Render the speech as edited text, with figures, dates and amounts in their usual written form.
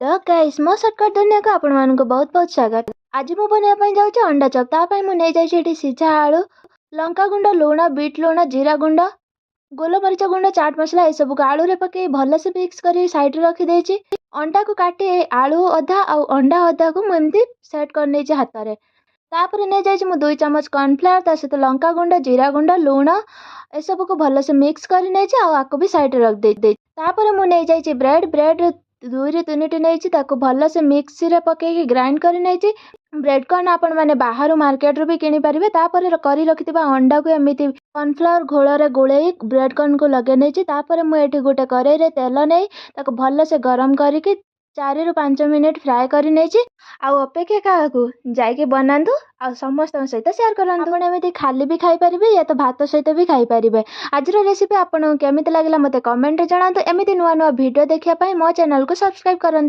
तो गाइस मो शॉर्टकट दुनिया को आपण मानक बहुत बहुत स्वागत। आज मु बनाइबा जाउछ अंडा चप। ता पई मु नै जाइछ एठी सिझा आलू, लंका गुंड, लूण, बीट लूण, जीरा गुंड, गोलमरीच गुंड, चाट मसला ए सब को आलू रे पके भल से मिक्स करी साइड रे रखी देछि। अंडा को काटी आलू अधा आ अंडा अधा को मु एमती सेट कर नै छ हाथ रे। तापर नै जाइछ मु 2 चम्मच कॉर्नफ्लावर ता सहित लंका गुंड, जीरा गुंड, लूण ए सब को भल से मिक्स करी नै छ आ आको भी साइड रे रख दे। तापर मु नै जाइछ ब्रेड 2 रे 3 टी नै छ ताको भल से मिक्सी रे पके ग्राइंड करी नै छ। ब्रेड कॉर्न आपण माने बाहर मार्केट रू भी किनी परिबे। तापर करी रखिथिबा अंडा को एमिति कॉर्नफ्लावर घोल रे गोळेई ब्रेड कॉर्न को लगे नै छ। तापर मु एठी गोटे करेई रे तेल नै ताको भल से गरम करिकि 4 ରୁ 5 मिनिट फ्राए करी नै छ। आ अपेक्षा काकू जाइके बनांतु आ समस्त सहित शेयर करंतु। आपण एमिति खाली भी खाई परिबे या तो भात सहित भी खाई परिबे। आजर रेसिपी आपण केमिति लागला मते कमेंट रे जणांतु। एमिति नुवा नुवा वीडियो देखिया पई मो चैनल को सब्सक्राइब करंतु।